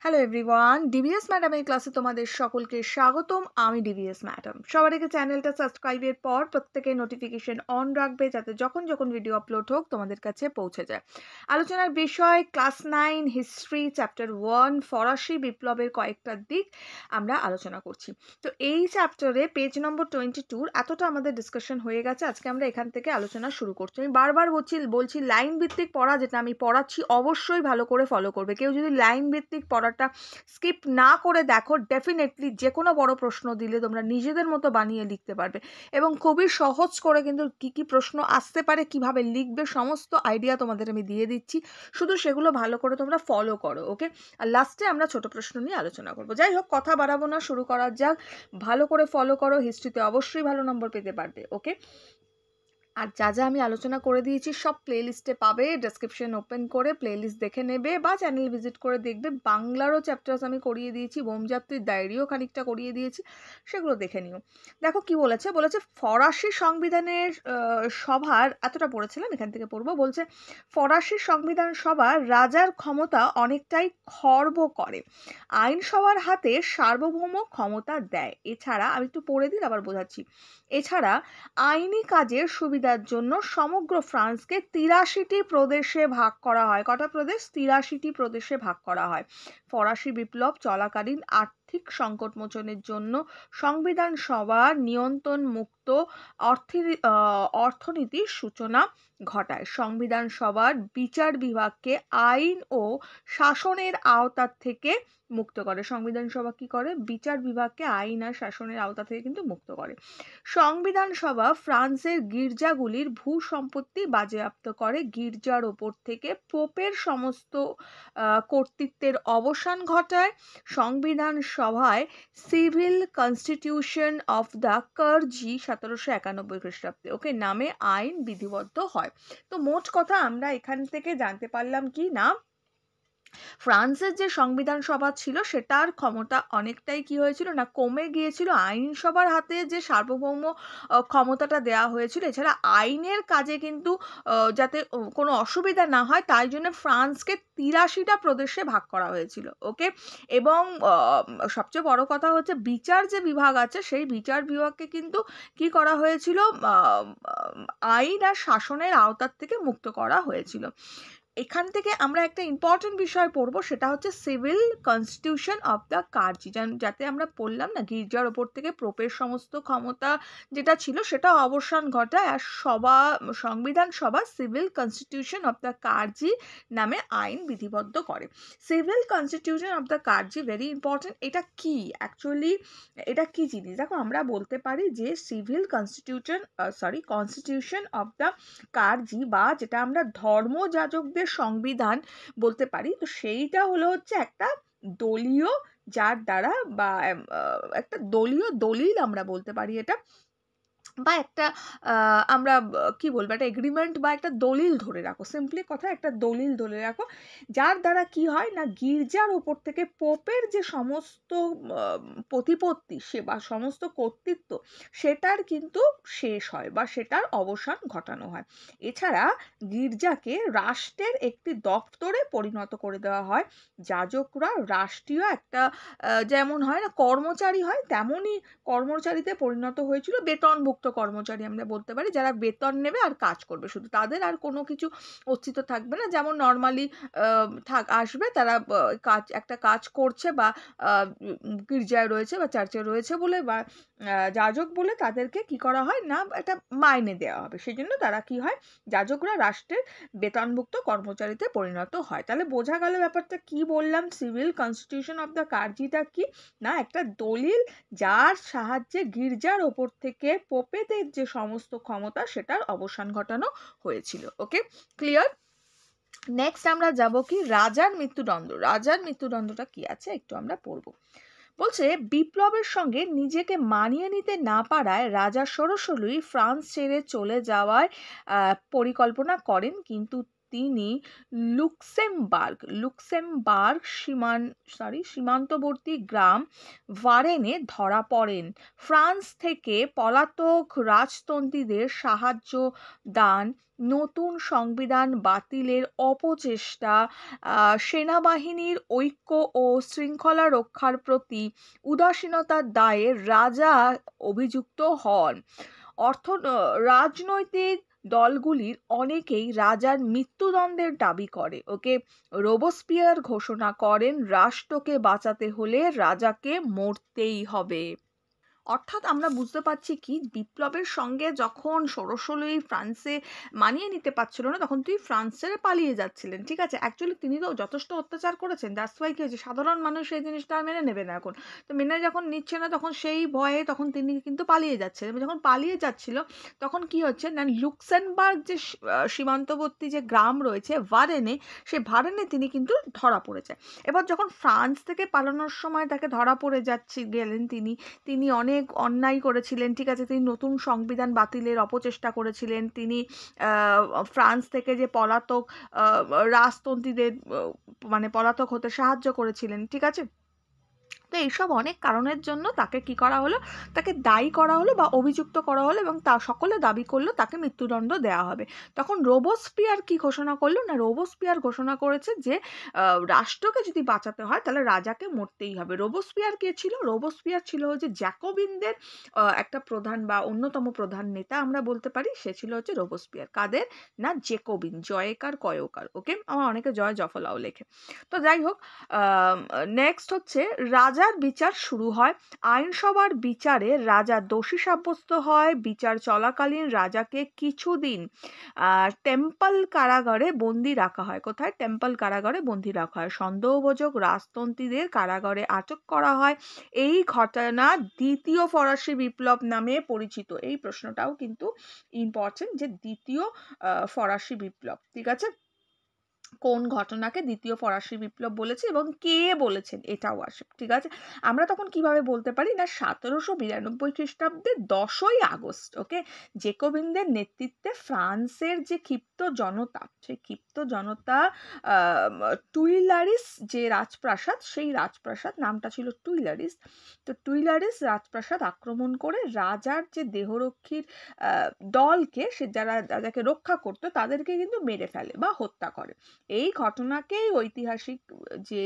Hello everyone, DVS ম্যাডামের ক্লাসে তোমাদের সকলকে স্বাগতম। আমি ডিভিএস ম্যাডাম। সবার আগে চ্যানেলটা সাবস্ক্রাইবের পর প্রত্যেকে নোটিফিকেশন অন রাখবে, যাতে যখন যখন ভিডিও আপলোড হোক তোমাদের কাছে পৌঁছে যায়। আলোচনার বিষয় ক্লাস 9 হিস্ট্রি চ্যাপ্টার 1 ফরাসি বিপ্লবের কয়েকটা দিক আমরা আলোচনা করছি। তো এই চ্যাপ্টারে পেজ নম্বর 22 এতটা আমাদের ডিসকাশন হয়ে গেছে। আজকে আমরা এখান থেকে আলোচনা শুরু করছি। আমি বারবার বলছি লাইন ভিত্তিক পড়া, যেটা আমি পড়াচ্ছি অবশ্যই ভালো করে ফলো করবে। কেউ যদি লাইন ভিত্তিক পড়াটা স্কিপ না করে দেখো, ডেফিনেটলি যে কোনো বড় প্রশ্ন দিলে তোমরা নিজেদের মতো বানিয়ে লিখতে পারবে, এবং খুবই সহজ করে কিন্তু কি কি প্রশ্ন আসতে পারে, কিভাবে লিখবে, সমস্ত আইডিয়া তোমাদের আমি দিয়ে দিচ্ছি। শুধু সেগুলো ভালো করে তোমরা ফলো করো, ওকে? আর লাস্টে আমরা ছোট প্রশ্ন নিয়ে আলোচনা করবো। যাই হোক, কথা বাড়াবো না, শুরু করা যাক। ভালো করে ফলো করো, হিস্ট্রিতে অবশ্যই ভালো নম্বর পেতে পারবে, ওকে? আর যা যা আমি আলোচনা করে দিয়েছি সব প্লেলিস্টে পাবে। ডেসক্রিপশন ওপেন করে প্লেলিস্ট দেখে নেবে বা চ্যানেল ভিজিট করে দেখবে। বাংলারও চ্যাপ্টার্স আমি করিয়ে দিয়েছি, বোমযাত্রীর ডায়েরিও খানিকটা করিয়ে দিয়েছি, সেগুলো দেখে নিও। দেখো কি বলেছে ফরাসি সংবিধানের সভার, এতটা পড়েছিলাম, এখান থেকে পড়বো। বলছে ফরাসি সংবিধান সভার রাজার ক্ষমতা অনেকটাই খর্ব করে, আইনসভার হাতে সার্বভৌম ক্ষমতা দেয়। এছাড়া আমি একটু পড়ে দিই, আবার বোঝাচ্ছি। এছাড়া আইনি কাজের সুবিধার জন্য সমগ্র ফ্রান্সকে 83টি প্রদেশে ভাগ করা হয়। কটা প্রদেশ? 83টি প্রদেশে ভাগ করা হয়। ফরাসি বিপ্লব চলাকালীন আর্থিক সংকট মোচনের জন্য সংবিধান সভা নিয়ন্ত্রণ মুক্ত অর্থনীতির সূচনা ঘটায়। সংবিধান সভার বিচার বিভাগকে আইন ও শাসনের আওতা থেকে মুক্ত করে। সংবিধান সভা কি করে? বিচার বিভাগকে আইন আর শাসনের আওতা থেকে কিন্তু মুক্ত করে। সংবিধান সভা ফ্রান্সের গির্জাগুলির ভূ সম্পত্তি বাজেয়াপ্ত করে। গির্জার ওপর থেকে পোপের সমস্ত কর্তৃত্বের অবসান ঘটায়। সংবিধান সভায় civil constitution of the Karji 1791 খ্রিস্টাব্দে ওকে নামে আইন বিধিবদ্ধ হয়। তো মোট কথা আমরা এখান থেকে জানতে পারলাম কি না, ফ্রান্সের যে সংবিধান সভা ছিল সেটার ক্ষমতা অনেকটাই কি হয়েছিল না, কমে গিয়েছিল। আইনসভার হাতে যে সার্বভৌম ক্ষমতাটা দেওয়া হয়েছিল, এছাড়া আইনের কাজে কিন্তু যাতে কোনো অসুবিধা না হয় তাই জন্য ফ্রান্সকে 83টা প্রদেশে ভাগ করা হয়েছিল, ওকে? এবং সবচেয়ে বড় কথা হচ্ছে বিচার যে বিভাগ আছে সেই বিচার বিভাগকে কিন্তু কি করা হয়েছিল, আইন আর শাসনের আওতার থেকে মুক্ত করা হয়েছিল। এখান থেকে আমরা একটা ইম্পর্টেন্ট বিষয় পড়বো, সেটা হচ্ছে civil constitution of the Karji. যাতে আমরা পড়লাম না, গির্জার ওপর থেকে পোপের সমস্ত ক্ষমতা যেটা ছিল সেটা অবসান ঘটায়, আর সংবিধান সভা civil constitution of the Karji নামে আইন বিধিবদ্ধ করে। Civil constitution of the Karji very important. এটা কি অ্যাকচুয়ালি, এটা কি জিনিস? দেখো, আমরা বলতে পারি যে civil constitution of the Karji, বা যেটা আমরা ধর্মযাজকদের সংবিধান বলতে পারি, তো সেইটা হলো হচ্ছে একটা দলীয়, যার দ্বারা বা একটা দলীয় দলিল আমরা বলতে পারি এটা, বা একটা আমরা কি বলবো, একটা এগ্রিমেন্ট বা একটা দলিল ধরে রাখো। সিম্পলি কথা, একটা দলিল ধরে রাখো, যার দ্বারা কি হয় না, গির্জার ওপর থেকে পোপের যে সমস্ত প্রতিপত্তি সে বা সমস্ত কর্তৃত্ব সেটার কিন্তু শেষ হয় বা সেটার অবসান ঘটানো হয়। এছাড়া গির্জাকে রাষ্ট্রের একটি দপ্তরে পরিণত করে দেওয়া হয়। যাজকরা রাষ্ট্রীয় একটা যেমন হয় না কর্মচারী হয়, তেমনই কর্মচারীতে পরিণত হয়েছিল। বেতনভুক্ত কর্মচারী আমরা বলতে পারি, যারা বেতন নেবে আর কাজ করবে, শুধু তাদের আর কোনো কিছু অস্তিত্ব থাকবে না। যেমন নর্মালি আসবে তারা, একটা কাজ করছে বা গির্জায় রয়েছে বা চার্চে রয়েছে বলে বা যাজক বলে তাদেরকে কি করা হয় না, একটা মাইনে দেওয়া হবে। সেই জন্য তারা কি হয়, যাজকরা রাষ্ট্রের বেতনভুক্ত কর্মচারীতে পরিণত হয়। তাহলে বোঝা গেল ব্যাপারটা কি বললাম। সিভিল কনস্টিটিউশন অফ দ্য কার্জিটা কি না, একটা দলিল যার সাহায্যে গির্জার ওপর থেকে পোপেদের যে সমস্ত ক্ষমতা সেটার অবসান ঘটানো হয়েছিল, ওকে? ক্লিয়ার? নেক্সট আমরা যাব কি, রাজার মৃত্যুদণ্ড। রাজার মৃত্যুদণ্ডটা কি আছে একটু আমরা পড়ব। বলছে বিপ্লবের সঙ্গে নিজেকে মানিয়ে নিতে না পারায় রাজা ষোড়শী ফ্রান্স ছেড়ে চলে যাওয়ার পরিকল্পনা করেন, কিন্তু তিনি লুক্সেমবার্গ সীমান্তবর্তী গ্রাম ভারেনে ধরা পড়েন। ফ্রান্স থেকে পলাতক রাজতন্ত্রীদের সাহায্য দান, নতুন সংবিধান বাতিলের অপচেষ্টা, সেনাবাহিনীর ঐক্য ও শৃঙ্খলা রক্ষার প্রতি উদাসীনতার দায়ে রাজা অভিযুক্ত হন। রাজনৈতিক দলগুলির অনেকেই রাজার মৃত্যুদণ্ডের দাবি করে। ওকে, রোবসপিয়ার ঘোষণা করেন রাষ্ট্রকে বাঁচাতে হলে রাজাকে মরতেই হবে। অর্থাৎ আমরা বুঝতে পারছি কি, বিপ্লবের সঙ্গে যখন ষোড়শই ফ্রান্সে মানিয়ে নিতে পারছিল না, তখন তিনি ফ্রান্স ছেড়ে পালিয়ে যাচ্ছিলেন। ঠিক আছে, অ্যাকচুয়ালি তিনি তো যথেষ্ট অত্যাচার করেছেন, দ্যাটস ওয়াই কি হয়েছে, সাধারণ মানুষ সেই জিনিসটা আর মেনে নেবে না এখন। তো মেনে যখন নিচ্ছে না, তখন সেই ভয়ে তখন তিনি কিন্তু পালিয়ে যাচ্ছেন। এবং যখন পালিয়ে যাচ্ছিল, তখন কি হচ্ছে না, লুক্সেমবার্গ যে সীমান্তবর্তী যে গ্রাম রয়েছে ভারেনে, সেই ভারেনে তিনি কিন্তু ধরা পড়েছে। এবার যখন ফ্রান্স থেকে পালানোর সময় তাকে ধরা পড়ে গেলেন, তিনি অনেক অন্যায় করেছিলেন। ঠিক আছে, তিনি নতুন সংবিধান বাতিলের অপচেষ্টা করেছিলেন, তিনি ফ্রান্স থেকে যে পলাতক রাজতন্ত্রীদের মানে পলাতক হতে সাহায্য করেছিলেন। ঠিক আছে, তো এইসব অনেক কারণের জন্য তাকে কি করা হলো, তাকে দায়ী করা হলো বা অভিযুক্ত করা হলো, এবং তা সকলে দাবি করলো তাকে মৃত্যুদণ্ড দেওয়া হবে। তখন রোবসপিয়ার কি ঘোষণা করলো না, রোবসপিয়ার ঘোষণা করেছে যে রাষ্ট্রকে যদি বাঁচাতে হয় তাহলে রাজাকে মরতেই হবে। রোবসপিয়ার কে ছিল? রোবসপিয়ার ছিল হচ্ছে জ্যাকোবিনদের একটা প্রধান বা অন্যতম প্রধান নেতা আমরা বলতে পারি। সে ছিল হচ্ছে রোবসপিয়ার। কাদের? না, জেকোবিন, জয়কার কয়কার। ওকে, আমার অনেকে জয় জফলাও লেখে। তো যাই হোক, নেক্সট হচ্ছে রাজার বিচার শুরু হয়। আইনসভার বিচারে রাজা দোষী সাব্যস্ত হয়। বিচার চলাকালীন রাজাকে কিছুদিন টেম্পল কারাগারে বন্দি রাখা হয়। কোথায়? টেম্পল কারাগারে বন্দি রাখা হয়। সন্দেহভাজন রাজতন্ত্রীদের কারাগারে আটক করা হয়। এই ঘটনা দ্বিতীয় ফরাসি বিপ্লব নামে পরিচিত। এই প্রশ্নটাও কিন্তু ইম্পর্টেন্ট, যে দ্বিতীয় ফরাসি বিপ্লব। ঠিক আছে, কোন ঘটনাকে দ্বিতীয় ফরাসি বিপ্লব বলেছে এবং কে বলেছেন এটাও আসে। ঠিক আছে, আমরা তখন কিভাবে বলতে পারি না, 1792 খ্রিস্টাব্দের 10ই আগস্ট, ওকে, জেকোবিনদের নেতৃত্বে ফ্রান্সের যে ক্ষিপ্ত জনতা, সেই ক্ষিপ্ত জনতা টুইলারিস যে রাজপ্রাসাদ, সেই রাজপ্রাসাদ নামটা ছিল টুইলারিস। তো টুইলারিস রাজপ্রাসাদ আক্রমণ করে রাজার যে দেহরক্ষীর দলকে, সে যারা রাজাকে রক্ষা করতো, তাদেরকে কিন্তু মেরে ফেলে বা হত্যা করে। এই ঘটনাকেই ঐতিহাসিক যে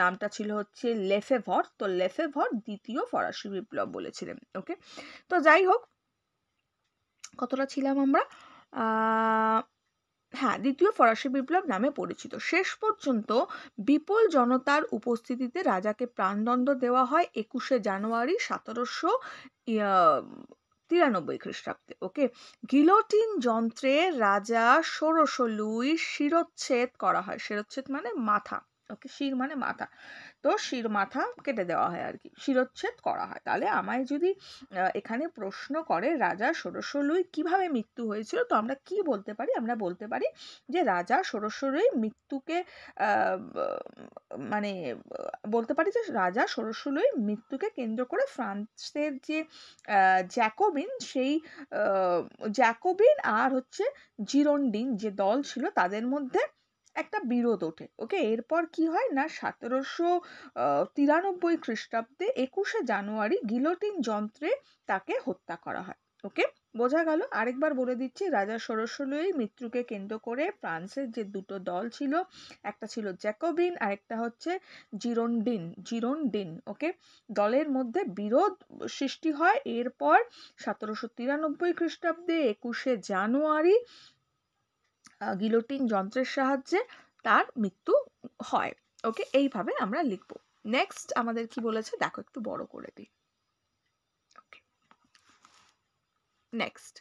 নামটা ছিল হচ্ছে লেফেভর, তো লেফেভর দ্বিতীয় ফরাসি বিপ্লব বলেছিলেন। ওকে, তো যাই হোক, কতটা ছিলাম আমরা, হ্যাঁ, দ্বিতীয় ফরাসি বিপ্লব নামে পরিচিত। শেষ পর্যন্ত বিপুল জনতার উপস্থিতিতে রাজাকে প্রাণদণ্ড দেওয়া হয় 21শে জানুয়ারি 1793 খ্রিস্টাব্দে। ওকে, গিলোটিন যন্ত্রে রাজা ষোড়শ লুই শিরচ্ছেদ করা হয়। শিরচ্ছেদ মানে মাথা। ওকে, শির মানে মাথা, তো শির মাথা কেটে দেওয়া হয় আর কি, শিরচ্ছেদ করা হয়। তাহলে আমায় যদি এখানে প্রশ্ন করে রাজা ষোড়শ লুই কিভাবে মৃত্যু হয়েছিল, তো আমরা কি বলতে পারি? আমরা বলতে পারি যে রাজা ষোড়শ লুই মৃত্যুকে মানে বলতে পারি যে রাজা ষোড়শ লুই মৃত্যুকে কেন্দ্র করে ফ্রান্সের যে জ্যাকোবিন, সেই জ্যাকোবিন আর হচ্ছে জিরোন্ডিন যে দল ছিল, তাদের মধ্যে একটা বিরোধ ওঠে। ওকে, এরপর কি হয় না, 1793 খ্রিস্টাব্দে 21শে জানুয়ারি গিলোটিন যন্ত্রে তাকে হত্যা করা হয়। ওকে, বোঝা গেল? আরেকবার বলে দিচ্ছি, রাজা ষোড়শ লুই মৃত্যুকে কেন্দ্র করে ফ্রান্সের যে দুটো দল ছিল, একটা ছিল জ্যাকোবিন আর একটা হচ্ছে জিরোন্ডিন। ওকে, দলের মধ্যে বিরোধ সৃষ্টি হয়। এরপর 1793 খ্রিস্টাব্দে 21শে জানুয়ারি গিলোটিন যন্ত্রের সাহায্যে তার মৃত্যু হয়। ওকে, এইভাবে আমরা লিখব। নেক্সট আমাদের কি বলেছে দেখো, একটু বড় করে দিই। ওকে, নেক্সট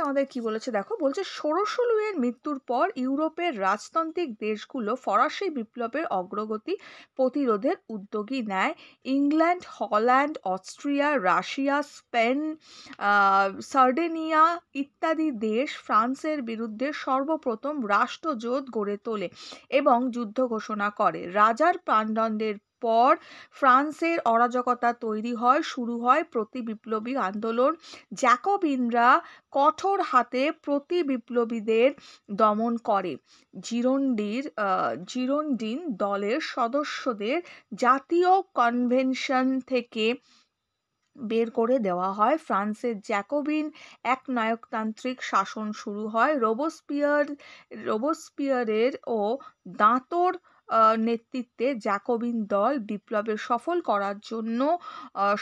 আমাদের কি বলেছে দেখো, বলছে ষোড়শ লুইয়ের মৃত্যুর পর ইউরোপের রাজতান্ত্রিক দেশগুলো ফরাসি বিপ্লবের অগ্রগতি প্রতিরোধের উদ্যোগী নেয়। England, Holland, Austria, Russia, Spain, Sardinia ইত্যাদি দেশ ফ্রান্সের বিরুদ্ধে সর্বপ্রথম রাষ্ট্রজোট গড়ে তোলে এবং যুদ্ধ ঘোষণা করে। রাজার প্রাণদণ্ডের পর ফ্রান্সের অরাজকতা তৈরি হয়, শুরু হয় প্রতি বিপ্লবী আন্দোলন। জ্যাকোবিনরা কঠোর হাতে প্রতি বিপ্লবীদের দমন করে। জিরোন্ডিন দলের সদস্যদের জাতীয় কনভেনশন থেকে বের করে দেওয়া হয়। ফ্রান্সের জ্যাকোবিন একনায়কতান্ত্রিক শাসন শুরু হয়। রোবসপিয়ারের ও দাঁতোর নেতৃত্বে জ্যাকোবিন দল বিপ্লবের সফল করার জন্য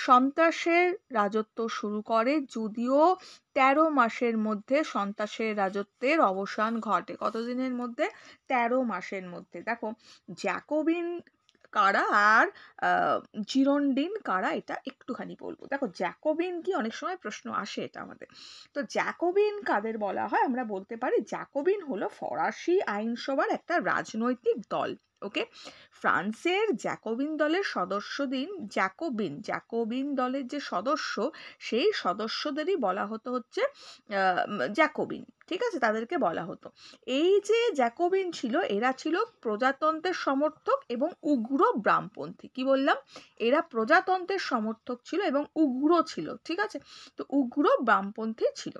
সন্ত্রাসের রাজত্ব শুরু করে, যদিও 13 মাসের মধ্যে সন্ত্রাসের রাজত্বের অবসান ঘটে। কতদিনের মধ্যে? 13 মাসের মধ্যে। দেখো, জ্যাকোবিন কারা আর জিরোন্ডিন কারা এটা একটুখানি বলবো। দেখো, জ্যাকোবিন কি, অনেক সময় প্রশ্ন আসে এটা আমাদের। তো জ্যাকোবিন কাদের বলা হয়? আমরা বলতে পারি জ্যাকোবিন হলো ফরাসি আইনসভার একটা রাজনৈতিক দল। ওকে, ফ্রান্সের জ্যাকোবিন দলের জ্যাকোবিন দলের যে সদস্য, সেই সদস্যদেরই বলা হচ্ছে জ্যাকোবিন। ঠিক আছে, তাদেরকে বলা হতো। এই যে জ্যাকোবিন ছিল, এরা ছিল প্রজাতন্ত্রের সমর্থক এবং উগ্র বামপন্থী। কি বললাম? এরা প্রজাতন্ত্রের সমর্থক ছিল এবং উগ্র ছিল। ঠিক আছে, তো উগ্র বামপন্থী ছিল।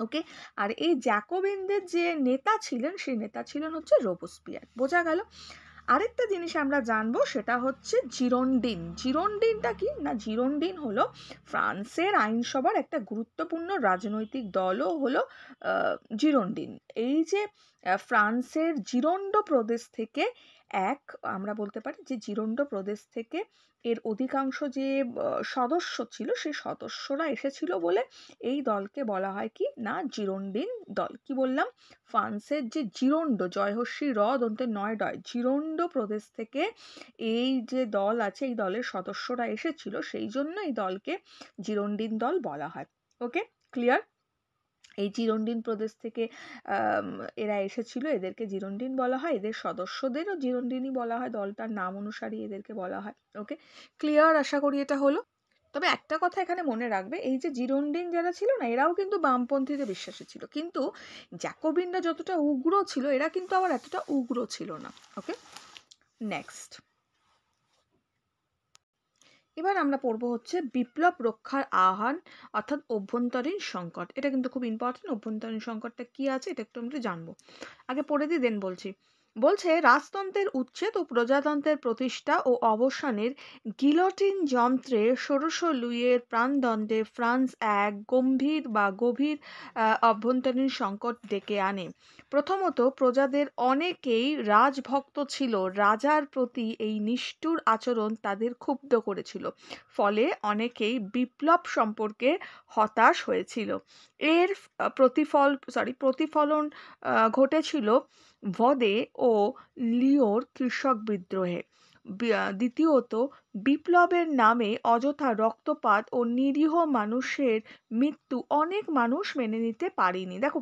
ওকে, আর এই জ্যাকোবিনদের যে নেতা ছিলেন, সেই নেতা ছিলেন হচ্ছে রোবসপিয়ার। বোঝা গেল? আরেকটা জিনিস আমরা জানবো, সেটা হচ্ছে জিরোন্ডিন। জিরোন্ডিনটা কি না, জিরোন্ডিন হলো ফ্রান্সের আইনসভার একটা গুরুত্বপূর্ণ রাজনৈতিক দলও হলো জিরোন্ডিন। এই যে ফ্রান্সের জিরোন্ড প্রদেশ থেকে আমরা বলতে পারি যে জিরোন্ড প্রদেশ থেকে এর অধিকাংশ যে সদস্য ছিল, সেই সদস্যরা এসেছিল বলে এই দলকে বলা হয় কি না, জিরোন্ডিন দল। কি বললাম? ফ্রান্সের যে জিরোন্ড, জয়হর্ষি র দন্তে নয় ডয়, জিরোন্ড প্রদেশ থেকে এই যে দল আছে, এই দলের সদস্যরা এসেছিল, সেই জন্য এই দলকে জিরোন্ডিন দল বলা হয়। ওকে, ক্লিয়ার? এই জিরোন্ডিন প্রদেশ থেকে এরা এসেছিল, এদেরকে জিরোন্ডিন বলা হয়। এদের সদস্যদেরও জিরোন্ডিনই বলা হয়, দলটার নাম অনুসারে এদেরকে বলা হয়। ওকে, ক্লিয়ার? আশা করি এটা হলো। তবে একটা কথা এখানে মনে রাখবে, এই যে জিরোন্ডিন যারা ছিল না, এরাও কিন্তু বামপন্থীতে বিশ্বাসী ছিল, কিন্তু জ্যাকোবিনরা যতটা উগ্র ছিল, এরা কিন্তু আবার এতটা উগ্র ছিল না। ওকে, নেক্সট। এবার আমরা পড়বো হচ্ছে বিপ্লব রক্ষার আহ্বান, অর্থাৎ অভ্যন্তরীণ সংকট। এটা কিন্তু খুব ইম্পর্টেন্ট। অভ্যন্তরীণ সংকটটা কি আছে এটা একটু আমরা জানবো। আগে পড়ে দিই, দেন বলছি। বলছে, রাজতন্ত্রের উচ্ছেদ ও প্রজাতন্ত্রের প্রতিষ্ঠা ও অবসানের গিলোটিন যন্ত্রে ষোড়শ লুইয়ের প্রাণদণ্ডে ফ্রান্স এক গভীর অভ্যন্তরীণ সংকট ডেকে আনে। প্রথমত, প্রজাদের অনেকেই রাজভক্ত ছিল। রাজার প্রতি এই নিষ্ঠুর আচরণ তাদের ক্ষুব্ধ করেছিল, ফলে অনেকেই বিপ্লব সম্পর্কে হতাশ হয়েছিল। এর প্রতিফলন ঘটেছিল ভদে ও লিওর কৃষক বিদ্রোহে। দ্বিতীয়ত, বিপ্লবের নামে অযথা রক্তপাত ও নিরীহ মানুষের মৃত্যু অনেক মানুষ মেনে নিতে পারেনি। দেখো,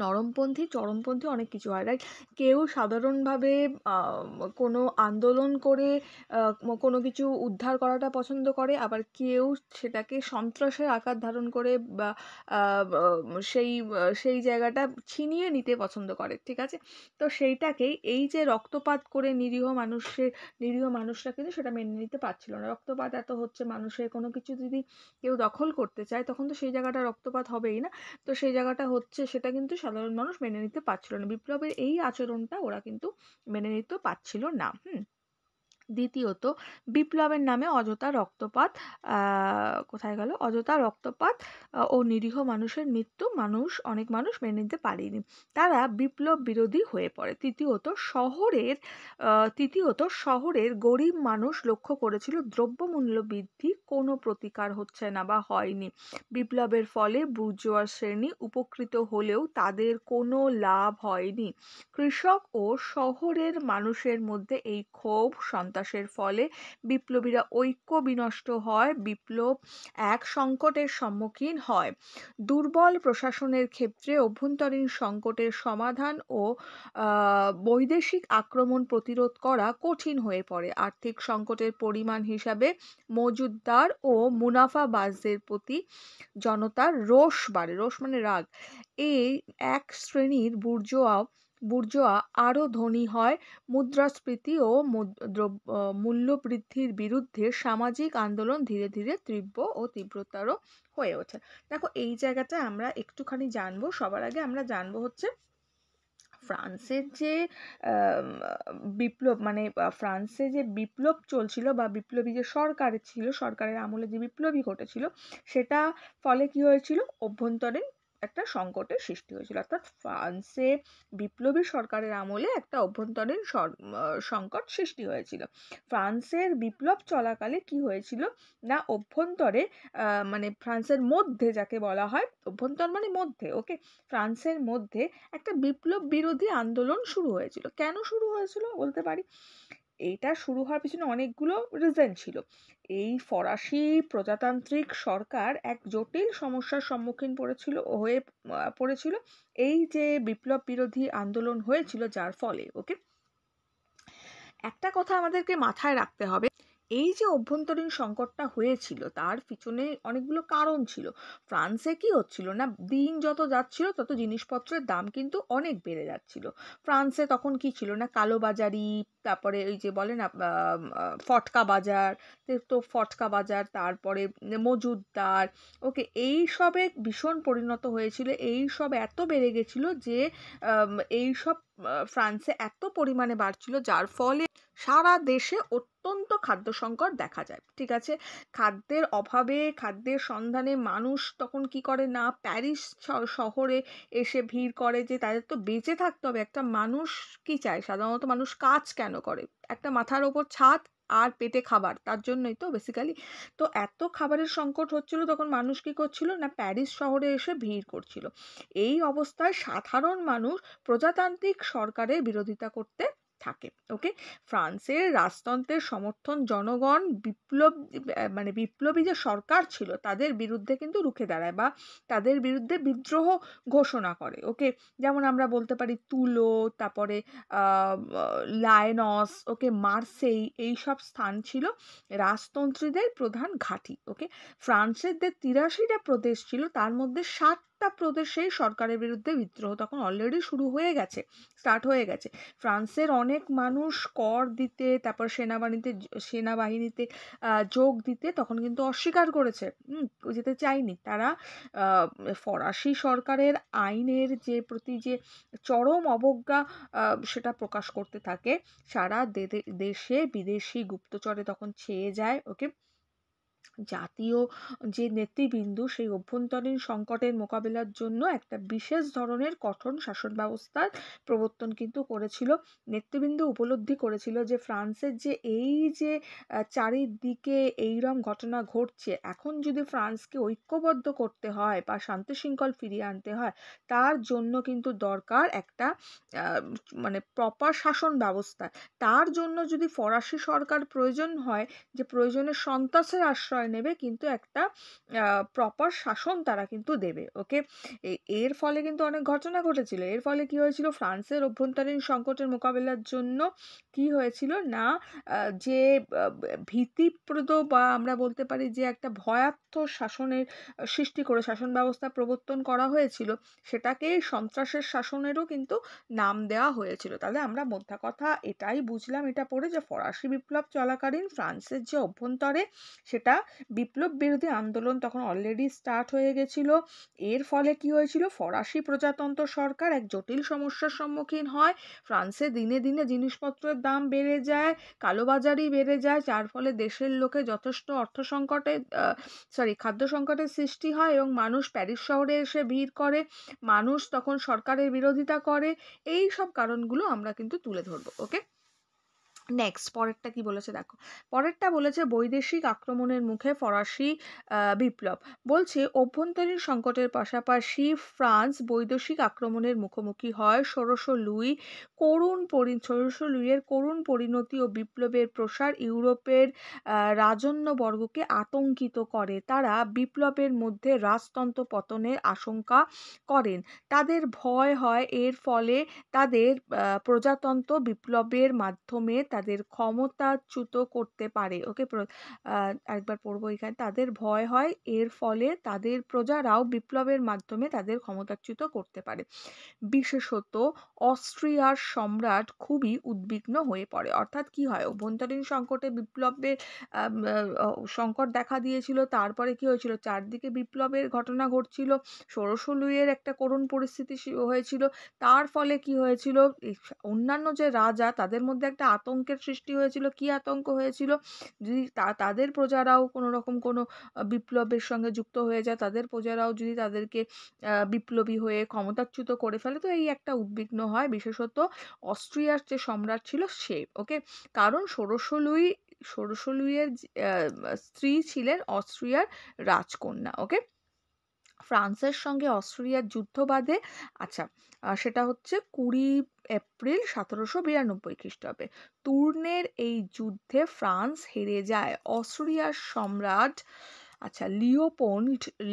নরমপন্থী চরমপন্থী অনেক কিছু হয়, রাইট? কেউ সাধারণভাবে কোনো আন্দোলন করে কোনো কিছু উদ্ধার করাটা পছন্দ করে, আবার কেউ সেটাকে সন্ত্রাসের আকার ধারণ করে বা সেই জায়গাটা ছিনিয়ে নিতে পছন্দ করে। ঠিক আছে, তো সেইটাকেই, এই যে রক্তপাত করে নিরীহ মানুষরা কিন্তু সেটা মেনে নিতে পারছিল না। রক্তপাত এত হচ্ছে, মানুষের কোনো কিছু যদি কেউ দখল করতে চায়, তখন তো সেই জায়গাটা রক্তপাত হবেই না। তো সেই জায়গাটা হচ্ছে, সেটা কিন্তু সাধারণ মানুষ মেনে নিতে পারছিল না। বিপ্লবের এই আচরণটা ওরা কিন্তু মেনে নিতে পারছিল না। দ্বিতীয়ত, বিপ্লবের নামে অযথা রক্তপাত, কোথায় গেল, অযথা রক্তপাত ও নিরীহ মানুষের মৃত্যু অনেক মানুষ মেনে নিতে পারেনি, তারা বিপ্লব বিরোধী হয়ে পড়ে। তৃতীয়ত, শহরের গরিব মানুষ লক্ষ্য করেছিল দ্রব্যমূল্য বৃদ্ধি কোনো প্রতিকার হচ্ছে না বা হয়নি। বিপ্লবের ফলে বুর্জোয়া শ্রেণী উপকৃত হলেও তাদের কোনো লাভ হয়নি। কৃষক ও শহরের মানুষের মধ্যে এই ক্ষোভ সন্ত্রাসের ফলে বিপ্লবীরা ঐক্য বিনষ্ট হয়, বিপ্লব এক সংকটের সম্মুখীন হয়। দুর্বল প্রশাসনের ক্ষেত্রে অভ্যন্তরীণ সংকটের সমাধান ও বৈদেশিক আক্রমণ প্রতিরোধ করা কঠিন হয়ে পড়ে। আর্থিক সংকটের পরিমাণ হিসাবে মজুতদার ও মুনাফাবাজদের প্রতি জনতার রোষ বাড়ে। রোষ মানে রাগ। এই এক শ্রেণীর বুর্জোয়া বুর্জোয়া আরও ধনী হয়, মুদ্রাস্ফীতি ও মূল্যবৃদ্ধির বিরুদ্ধে সামাজিক আন্দোলন ধীরে ধীরে তীব্র ও তীব্রতর হয়ে ওঠে। দেখো এই জায়গাটায় আমরা একটুখানি জানবো। সবার আগে আমরা জানবো হচ্ছে ফ্রান্সের যে বিপ্লব, মানে ফ্রান্সে যে বিপ্লব চলছিল বা বিপ্লবী যে সরকার ছিল, সরকারের আমলে যে বিপ্লবী ঘটেছিল, সেটা ফলে কি হয়েছিল, অভ্যন্তরীণ একটা সংকটের সৃষ্টি হয়েছিল। অর্থাৎ ফ্রান্সে বিপ্লবী সরকারের আমলে একটা অভ্যন্তরীণ সংকট সৃষ্টি হয়েছিল। ফ্রান্সের বিপ্লব চলাকালে কি হয়েছিল না, অভ্যন্তরে মানে ফ্রান্সের মধ্যে যাকে বলা হয়, অভ্যন্তর মানে মধ্যে, ওকে, ফ্রান্সের মধ্যে একটা বিপ্লব বিরোধী আন্দোলন শুরু হয়েছিল। কেন শুরু হয়েছিল বলতে পারি, এইটা শুরু হওয়ার পিছনে অনেকগুলো রিজন ছিল। এই ফরাসি প্রজাতান্ত্রিক সরকার এক জটিল সমস্যার সম্মুখীন পড়েছিল এই যে বিপ্লব বিরোধী আন্দোলন হয়েছিল, যার ফলে, ওকে, একটা কথা আমাদেরকে মাথায় রাখতে হবে, এই যে অভ্যন্তরীণ সংকটটা হয়েছিল তার পিছনে অনেকগুলো কারণ ছিল। ফ্রান্সে কি হচ্ছিল না, দিন যত যাচ্ছিল তত জিনিসপত্রের দাম কিন্তু অনেক বেড়ে যাচ্ছিল। ফ্রান্সে তখন কি ছিল না, কালোবাজারি, তারপরে ওই যে বলে না ফটকা বাজার, তো ফটকা বাজার, তারপরে মজুদদার, ওকে, এই সবে ভীষণ পরিণত হয়েছিল। এই সব এত বেড়ে গেছিল যে এই সব ফ্রান্সে এত পরিমাণে বাড়ছিল, যার ফলে সারা দেশে অত্যন্ত খাদ্য সংকট দেখা যায়। ঠিক আছে, খাদ্যের অভাবে, খাদ্যের সন্ধানে মানুষ তখন কি করে না, প্যারিস শহরে এসে ভিড় করে, যে তাদের তো বেঁচে থাকতে হবে। একটা মানুষ কি চায়, সাধারণত মানুষ কাজ কেন করে, একটা মাথার ওপর ছাদ আর পেটে খাবার, তার জন্যই তো বেসিক্যালি। তো এত খাবারের সংকট হচ্ছিল, তখন মানুষ কি করছিল না, প্যারিস শহরে এসে ভিড় করছিল। এই অবস্থায় সাধারণ মানুষ প্রজাতান্ত্রিক সরকারের বিরোধিতা করতে থাকে। ওকে, ফ্রান্সের রাজতন্ত্রের সমর্থন জনগণ মানে বিপ্লবী যে সরকার ছিল তাদের বিরুদ্ধে কিন্তু রুখে দাঁড়ায় বা তাদের বিরুদ্ধে বিদ্রোহ ঘোষণা করে। ওকে, যেমন আমরা বলতে পারি তুলো, তারপরে লায়নস, ওকে, মার্সেই, এই সব স্থান ছিল রাজতন্ত্রীদের প্রধান ঘাঁটি। ওকে, ফ্রান্সের যে 83টা প্রদেশ ছিল তার মধ্যে 7টা প্রদেশেই সরকারের বিরুদ্ধে বিদ্রোহ তখন অলরেডি শুরু হয়ে গেছে, স্টার্ট হয়ে গেছে। ফ্রান্সের অনেক মানুষ কর দিতে, তারপর সেনাবাহিনীতে যোগ দিতে তখন কিন্তু অস্বীকার করেছে, যেতে চায়নি তারা। ফরাসি সরকারের আইনের যে প্রতি যে চরম অবজ্ঞা সেটা প্রকাশ করতে থাকে। সারা দেশে বিদেশি গুপ্তচরে তখন ছেয়ে যায়। ওকে, জাতীয় যে নেতৃবৃন্দ সেই অভ্যন্তরীণ সংকটের মোকাবিলার জন্য একটা বিশেষ ধরনের কঠোর শাসন ব্যবস্থার প্রবর্তন কিন্তু করেছিল। নেতৃবৃন্দ উপলব্ধি করেছিল যে ফ্রান্সের যে এই যে চারিদিকে এইরকম ঘটনা ঘটছে, এখন যদি ফ্রান্সকে ঐক্যবদ্ধ করতে হয় বা শান্তি শৃঙ্খল ফিরিয়ে আনতে হয়, তার জন্য কিন্তু দরকার একটা মানে প্রপার শাসন ব্যবস্থা। তার জন্য যদি ফরাসি সরকার প্রয়োজন হয় যে প্রয়োজনে সন্ত্রাসের আশ্রয় নেবে, কিন্তু একটা প্রপার শাসন তারা কিন্তু দেবে। ওকে, এর ফলে কিন্তু অনেক ঘটনা ঘটেছিল। এর ফলে কি হয়েছিল, ফ্রান্সের অভ্যন্তরীণ সংকটের মোকাবেলার জন্য কি হয়েছিল না, যে ভীতিপ্রদ বা আমরা বলতে পারি যে একটা ভয়ার্থ শাসনের সৃষ্টি করে শাসন ব্যবস্থা প্রবর্তন করা হয়েছিল, সেটাকে সন্ত্রাসের শাসনেরও কিন্তু নাম দেওয়া হয়েছিল। তাহলে আমরা মোদ্দা কথা এটাই বুঝলাম এটা পড়ে, যে ফরাসি বিপ্লব চলাকালীন ফ্রান্সের যে অভ্যন্তরে সেটা বিপ্লব বিরোধী আন্দোলন তখন অলরেডি স্টার্ট হয়ে গেছিল। এর ফলে কি হয়েছিল, ফরাসি প্রজাতন্ত্র সরকার এক জটিল সমস্যার সম্মুখীন হয়। ফ্রান্সে দিনে দিনে জিনিসপত্রের দাম বেড়ে যায়, কালোবাজারি বেড়ে যায়, যার ফলে দেশের লোকে যথেষ্ট খাদ্য সংকটের সৃষ্টি হয় এবং মানুষ প্যারিস শহরে এসে ভিড় করে, মানুষ তখন সরকারের বিরোধিতা করে। এই সব কারণগুলো আমরা কিন্তু তুলে ধরবো। ওকে, নেক্সট পরেরটা কি বলেছে দেখো, পরেরটা বলেছে বৈদেশিক আক্রমণের মুখে ফরাসি বিপ্লব। বলছে অভ্যন্তরীণ সংকটের পাশাপাশি ফ্রান্স বৈদেশিক আক্রমণের মুখোমুখি হয়। ষোড়শ লুইয়ের করুণ পরিণতি ও বিপ্লবের প্রসার ইউরোপের রাজন্যবর্গকে আতঙ্কিত করে। তারা বিপ্লবের মধ্যে রাজতন্ত্র পতনের আশঙ্কা করেন। তাদের ভয় হয় এর ফলে তাদের প্রজাতন্ত্র বিপ্লবের মাধ্যমে তাদের ক্ষমতাচ্যুত করতে পারে। ওকে, আরেকবার পড়বো এখানে, তাদের ভয় হয় এর ফলে তাদের প্রজারাও বিপ্লবের মাধ্যমে তাদের ক্ষমতাচ্যুত করতে পারে। বিশেষত অস্ট্রিয়ার সম্রাট খুবই উদ্বিগ্ন হয়ে পড়ে। অর্থাৎ কি হয়, অভ্যন্তরীণ সংকটে বিপ্লবের সংকট দেখা দিয়েছিল, তারপরে কি হয়েছিল, চারদিকে বিপ্লবের ঘটনা ঘটছিল, ষোড়শ লুইয়ের একটা করুণ পরিস্থিতি হয়েছিল, তার ফলে কি হয়েছিল, অন্যান্য যে রাজা তাদের মধ্যে একটা আতঙ্কের সৃষ্টি হয়েছিল। কি আতঙ্ক হয়েছিল, যদি তাদের প্রজারাও কোনো রকম কোনো বিপ্লবের সঙ্গে যুক্ত হয়ে যায়, তাদের প্রজারাও যদি তাদেরকে বিপ্লবী হয়ে ক্ষমতাচ্যুত করে ফেলে, তো এই একটা উদ্বিগ্ন হয় বিশেষত অস্ট্রিয়ার যে সম্রাট ছিল সে। ওকে, কারণ ষোড়শ লুইয়ের স্ত্রী ছিলেন অস্ট্রিয়ার রাজকন্যা। ওকে, ফ্রান্সের সঙ্গে অস্ট্রিয়ার যুদ্ধ বাধে। আচ্ছা, সেটা হচ্ছে 20 এপ্রিল 1792 খ্রিস্টাব্দে। তুর্নের এই যুদ্ধে ফ্রান্স হেরে যায়। অস্ট্রিয়ার সম্রাট আচ্ছা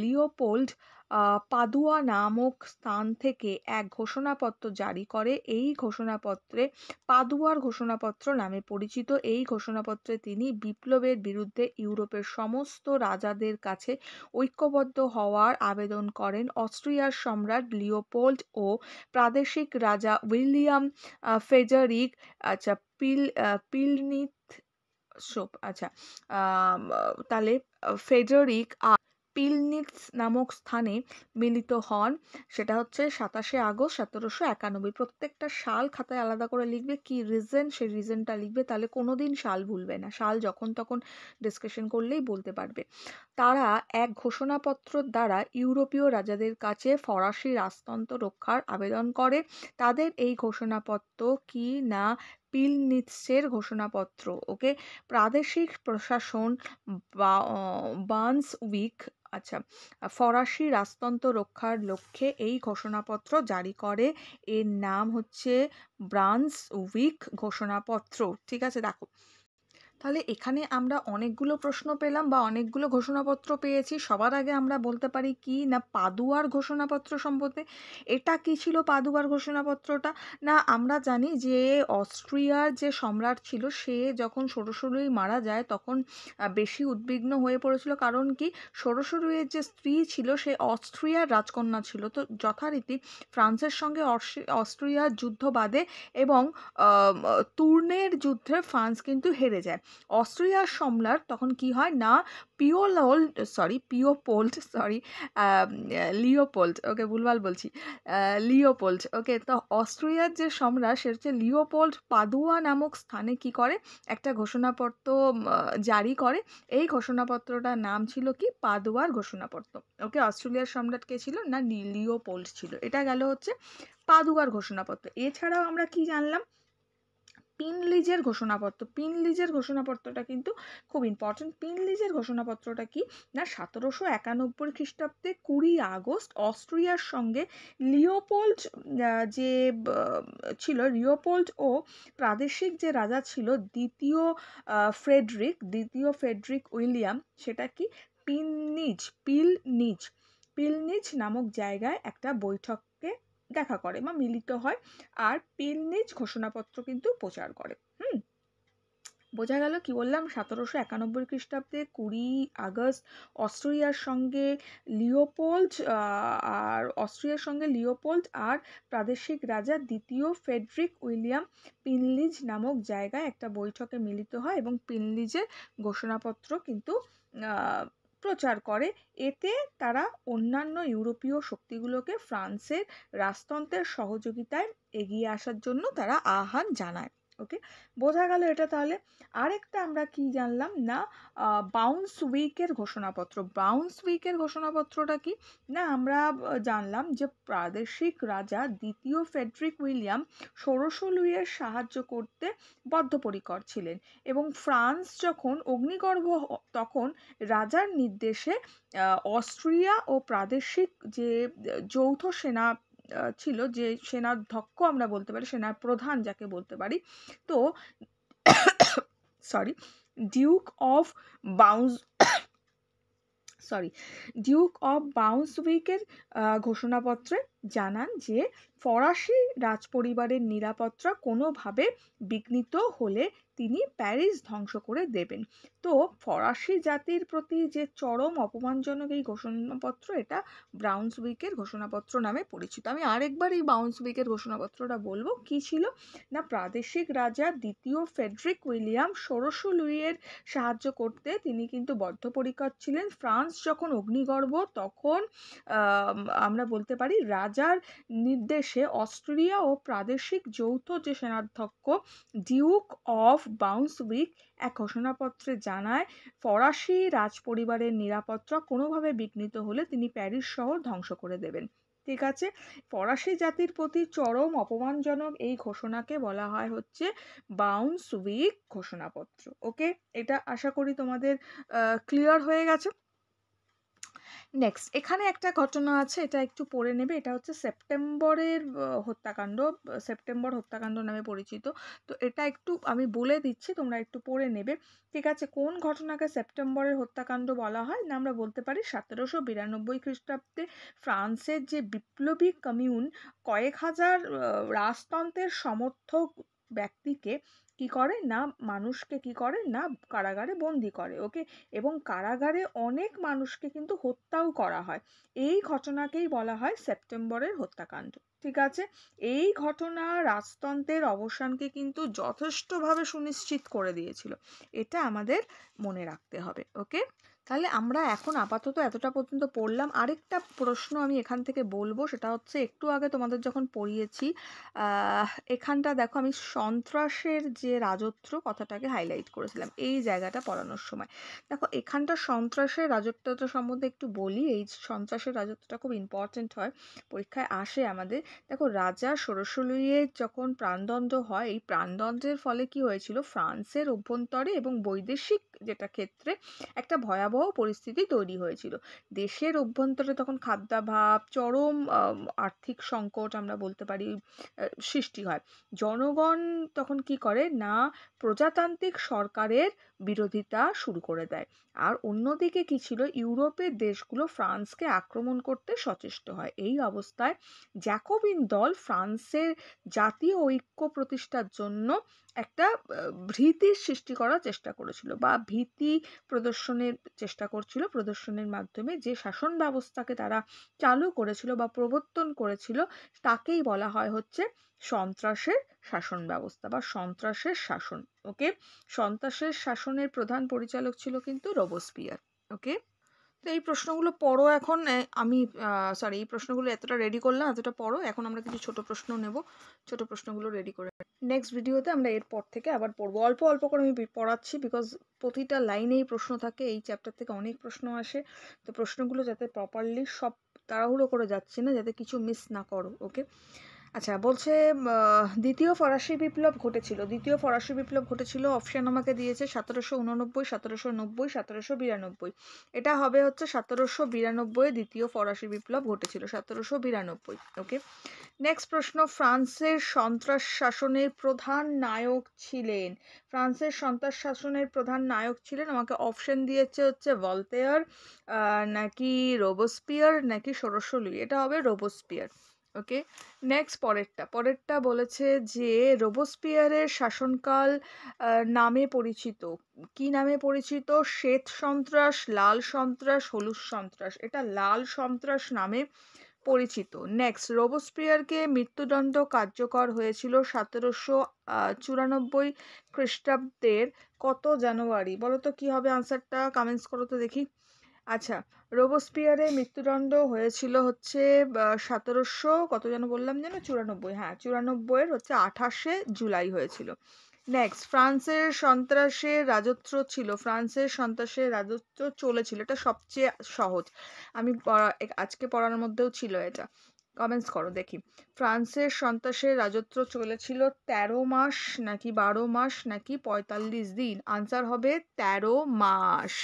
লিওপোল্ড পাদুয়া নামক স্থান থেকে এক ঘোষণাপত্র জারি করে। এই ঘোষণাপত্রে পাদুয়ার ঘোষণাপত্র নামে পরিচিত। এই ঘোষণাপত্রে তিনি বিপ্লবের বিরুদ্ধে ইউরোপের সমস্ত রাজাদের কাছে ঐক্যবদ্ধ হওয়ার আবেদন করেন। অস্ট্রিয়ার সম্রাট লিওপোল্ড ও প্রাদেশিক রাজা উইলিয়াম ফ্রেডারিক আচ্ছা পিলনিথ আচ্ছা তাহলে ফ্রেডারিক পিলনিৎজ নামক স্থানে মিলিত হন। সেটা হচ্ছে 27শে আগস্ট 1791। প্রত্যেকটা সাল খাতায় আলাদা করে লিখবে, কি রিজন সেই রিজনটা লিখবে, তাহলে কোনোদিন সাল ভুলবে না, সাল যখন তখন ডিসকাশন করলেই বলতে পারবে। তারা এক ঘোষণাপত্র দ্বারা ইউরোপীয় রাজাদের কাছে ফরাসি রাজতন্ত্র রক্ষার আবেদন করে। তাদের এই ঘোষণাপত্র কি না পিলনিৎসের ঘোষণাপত্র। ওকে, প্রাদেশিক প্রশাসন বার্নসউইক আচ্ছা ফরাসি রাজতন্ত্র রক্ষার লক্ষ্যে এই ঘোষণাপত্র জারি করে। এর নাম হচ্ছে ব্রান্সউইক ঘোষণাপত্র। ঠিক আছে, দেখো তাহলে এখানে আমরা অনেকগুলো প্রশ্ন পেলাম বা অনেকগুলো ঘোষণাপত্র পেয়েছি। সবার আগে আমরা বলতে পারি কি না পাদুয়ার ঘোষণাপত্র সম্বন্ধে। এটা কি ছিল পাদুয়ার ঘোষণাপত্রটা, না আমরা জানি যে অস্ট্রিয়ার যে সম্রাট ছিল সে যখন ষোড়শ লুই মারা যায় তখন বেশি উদ্বিগ্ন হয়ে পড়েছিল। কারণ কি, ষোড়শ লুইয়ের যে স্ত্রী ছিল সে অস্ট্রিয়ার রাজকন্যা ছিল। তো যথারীতি ফ্রান্সের সঙ্গে অস্ট্রিয়ার যুদ্ধ বাধে এবং তুর্নের যুদ্ধে ফ্রান্স কিন্তু হেরে যায়। অস্ট্রিয়ার সম্রাট তখন কি হয় না লিওপোল্ড, ওকে ভুলভাল বলছি, লিওপোল্ড। ওকে, তো অস্ট্রিয়ার যে সম্রাট সে হচ্ছে লিওপোল্ড পাদুয়া নামক স্থানে কি করে একটা ঘোষণাপত্র জারি করে। এই ঘোষণাপত্রটার নাম ছিল কি পাদুয়ার ঘোষণাপত্র। ওকে, অস্ট্রেলিয়ার সম্রাট কে ছিল না লিওপোল্ড ছিল। এটা গেল হচ্ছে পাদুয়ার ঘোষণাপত্র। এছাড়াও আমরা কি জানলাম, পিনলিজের ঘোষণাপত্র। পিনলিজের ঘোষণাপত্রটা কিন্তু খুব ইম্পর্টেন্ট। পিনলিজের ঘোষণাপত্রটা কি না 1791 খ্রিস্টাব্দে 20 আগস্ট অস্ট্রিয়ার সঙ্গে লিওপোল্ড যে ছিল লিওপোল্ড ও প্রাদেশিক যে রাজা ছিল দ্বিতীয় ফ্রেডরিক উইলিয়াম, সেটা কি পিলনিজ নামক জায়গায় একটা বৈঠকে দেখা করে বা মিলিত হয় আর পিলনিজ ঘোষণাপত্র কিন্তু প্রচার করে। বোঝা গেল কি বললাম, 1791 খ্রিস্টাব্দে 20 আগস্ট অস্ট্রিয়ার সঙ্গে লিওপোল্ড আর প্রাদেশিক রাজা দ্বিতীয় ফ্রেডরিক উইলিয়াম পিনলিজ নামক জায়গায় একটা বৈঠকে মিলিত হয় এবং পিনলিজের ঘোষণাপত্র কিন্তু প্রচার করে। এতে তারা অন্যান্য ইউরোপীয় শক্তিগুলোকে ফ্রান্সের রাজতন্ত্রের সহযোগিতায় এগিয়ে আসার জন্য তারা আহ্বান জানায়। ওকে, বোঝা গেল এটা। তাহলে আরেকটা আমরা কি জানলাম না বাউন্সউইকের ঘোষণাপত্র। বাউন্সউইকের ঘোষণাপত্রটা কি না আমরা জানলাম যে প্রাদেশিক রাজা দ্বিতীয় ফ্রেডরিক উইলিয়াম ষোড়শ লুইয়ের সাহায্য করতে বদ্ধপরিকর ছিলেন এবং ফ্রান্স যখন অগ্নিগর্ভ তখন রাজার নির্দেশে অস্ট্রিয়া ও প্রাদেশিক যে যৌথ সেনা ছিল, যে সেনাধ্যক্ষ আমরা বলতে পারি, সেনার প্রধান যাকে বলতে পারি, তো ডিউক অফ বাউন্সউইকের ঘোষণাপত্রে জানান যে ফরাসি রাজপরিবারের নিরাপত্তা কোনোভাবে বিঘ্নিত হলে তিনি প্যারিস ধ্বংস করে দেবেন। তো ফরাসি জাতির প্রতি যে চরম অপমানজনক এই ঘোষণাপত্র, এটা ব্রাউনসউইকের ঘোষণাপত্র নামে পরিচিত। আমি আরেকবার এই ব্রাউনসউইকের ঘোষণাপত্রটা বলবো। কি ছিল না, প্রাদেশিক রাজা দ্বিতীয় ফ্রেডরিক উইলিয়াম ষোড়শ লুইয়ের সাহায্য করতে তিনি কিন্তু বদ্ধপরিকর ছিলেন। ফ্রান্স যখন অগ্নিগর্ভ, তখন আমরা বলতে পারি রাজার নির্দেশে অস্ট্রিয়া ও প্রাদেশিক যৌথ যে সেনাধ্যক্ষ ডিউক অফ ব্রাউনসউইক এক ঘোষণাপত্রে জানায়, ফরাসি রাজপরিবারের নিরাপত্তা কোনোভাবে বিঘ্নিত হলে তিনি প্যারিস শহর ধ্বংস করে দেবেন। ঠিক আছে, ফরাসি জাতির প্রতি চরম অপমানজনক এই ঘোষণাকে বলা হয় হচ্ছে ব্রাউনসউইক ঘোষণাপত্র। ওকে, এটা আশা করি তোমাদের ক্লিয়ার হয়ে গেছে। নেক্সট এখানে একটা ঘটনা আছে, এটা একটু পড়ে নেবে। এটা হচ্ছে সেপ্টেম্বরের হত্যাকাণ্ড, সেপ্টেম্বর হত্যাকাণ্ড নামে পরিচিত। তো এটা একটু আমি বলে দিচ্ছি, তোমরা একটু পড়ে নেবে। ঠিক আছে, কোন ঘটনাকে সেপ্টেম্বরের হত্যাকাণ্ড বলা হয়? না আমরা বলতে পারি 1792 খ্রিস্টাব্দে ফ্রান্সের যে বিপ্লবী কমিউন কয়েক হাজার রাজতন্ত্রের সমর্থক ব্যক্তিকে কি করে না, মানুষকে কি করে না কারাগারে বন্দি করে। ওকে, এবং কারাগারে অনেক মানুষকে কিন্তু হত্যাও করা হয়। এই ঘটনাকেই বলা হয় সেপ্টেম্বরের হত্যাকাণ্ড। ঠিক আছে, এই ঘটনা রাজতন্ত্রের অবসানকে কিন্তু যথেষ্টভাবে সুনিশ্চিত করে দিয়েছিল, এটা আমাদের মনে রাখতে হবে। ওকে, তাহলে আমরা এখন আপাতত এতটা পর্যন্ত পড়লাম। আরেকটা প্রশ্ন আমি এখান থেকে বলবো, সেটা হচ্ছে একটু আগে তোমাদের যখন পড়িয়েছি এখানটা দেখো, আমি সন্ত্রাসের যে রাজত্ব কথাটাকে হাইলাইট করেছিলাম এই জায়গাটা পড়ানোর সময়। দেখো এখানটা সন্ত্রাসের রাজত্বটা সম্বন্ধে একটু বলি। এই সন্ত্রাসের রাজত্বটা খুব ইম্পর্টেন্ট হয়, পরীক্ষায় আসে আমাদের। দেখো রাজা ষোড়শ লুইয়ের যখন প্রাণদণ্ড হয়, এই প্রাণদণ্ডের ফলে কি হয়েছিল, ফ্রান্সের অভ্যন্তরে এবং বৈদেশিক যেটা ক্ষেত্রে একটা ভয়াবহ পরিস্থিতি তৈরি হয়েছিল। দেশের অভ্যন্তরে তখন খাদ্যাভাব, চরম আর্থিক সংকট আমরা বলতে পারি সৃষ্টি হয়। জনগণ তখন কি করে না, প্রজাতান্ত্রিক সরকারের বিরোধিতা শুরু করে দেয়। আর অন্যদিকে কি ছিল, ইউরোপের দেশগুলো ফ্রান্সকে আক্রমণ করতে সচেষ্ট হয়। এই অবস্থায় জ্যাকোবিন দল ফ্রান্সের জাতীয় ঐক্য প্রতিষ্ঠার জন্য একটা ভীতির সৃষ্টি করার চেষ্টা করেছিল, বা ভীতি প্রদর্শনের চেষ্টা করছিল। প্রদর্শনের মাধ্যমে যে শাসন ব্যবস্থাকে তারা চালু করেছিল বা প্রবর্তন করেছিল, তাকেই বলা হয় হচ্ছে সন্ত্রাসের শাসন ব্যবস্থা বা সন্ত্রাসের শাসন। ওকে, সন্ত্রাসের শাসনের প্রধান পরিচালক ছিল কিন্তু রোবসপিয়ার। ওকে, তো এই প্রশ্নগুলো পড়ো এখন। আমি সরি, এই প্রশ্নগুলো এতটা রেডি করলাম, এতটা পড়ো। এখন আমরা কিছু ছোট প্রশ্ন নেব, ছোট প্রশ্নগুলো রেডি করে নেক্সট ভিডিওতে আমরা এরপর থেকে আবার পড়বো। অল্প অল্প করে আমি পড়াচ্ছি, বিকজ প্রতিটা লাইনেই প্রশ্ন থাকে, এই চ্যাপ্টার থেকে অনেক প্রশ্ন আসে। তো প্রশ্নগুলো যাতে প্রপারলি সব তাড়াহুড়ো করে যাচ্ছে না, যাতে কিছু মিস না করো। ওকে, আচ্ছা বলছে দ্বিতীয় ফরাসি বিপ্লব ঘটেছিল। দ্বিতীয় ফরাসি বিপ্লব ঘটেছিল, অপশন আমাকে দিয়েছে 1789, 1790, 1792। এটা হবে হচ্ছে 1792 দ্বিতীয় ফরাসি বিপ্লব ঘটেছিল, 1792। ওকে, নেক্সট প্রশ্ন, ফ্রান্সের সন্ত্রাস শাসনের প্রধান নায়ক ছিলেন। ফ্রান্সের সন্ত্রাস শাসনের প্রধান নায়ক ছিলেন, আমাকে অপশন দিয়েছে হচ্ছে ভলতেয়ার, নাকি রোবসপিয়ার, নাকি ষোড়শ লুই। এটা হবে রোবসপিয়ার। ওকে, নেক্সট পরেরটা বলেছে যে রোবসপিয়ারের শাসনকাল নামে পরিচিত। কি নামে পরিচিত? শ্বেত সন্ত্রাস, লাল সন্ত্রাস, হলুদ সন্ত্রাস। এটা লাল সন্ত্রাস নামে পরিচিত। নেক্সট, রোবসপিয়ারকে মৃত্যুদণ্ড কার্যকর হয়েছিল 1794 খ্রিস্টাব্দের কত জানুয়ারি? বলো তো কি হবে আনসারটা, কমেন্টস করো তো দেখি। আচ্ছা, রোবসপিয়ারের মৃত্যুদণ্ড হয়েছিল হচ্ছে 1700 কত যেন বললাম যেন 94, হ্যাঁ 94 হচ্ছে 28শে জুলাই হয়েছিল। নেক্সট, ফ্রান্সের সন্ত্রাসের রাজত্ব ছিল, ফ্রান্সের সন্ত্রাসের রাজত্ব চলেছিল, এটা সবচেয়ে সহজ, আমি আজকে পড়ার মধ্যেও ছিল এটা। কমেন্টস করো দেখি, ফ্রান্সের সন্ত্রাসের রাজত্ব চলেছিল 13 মাস, নাকি 12 মাস, নাকি 45 দিন? আনসার হবে 13 মাস।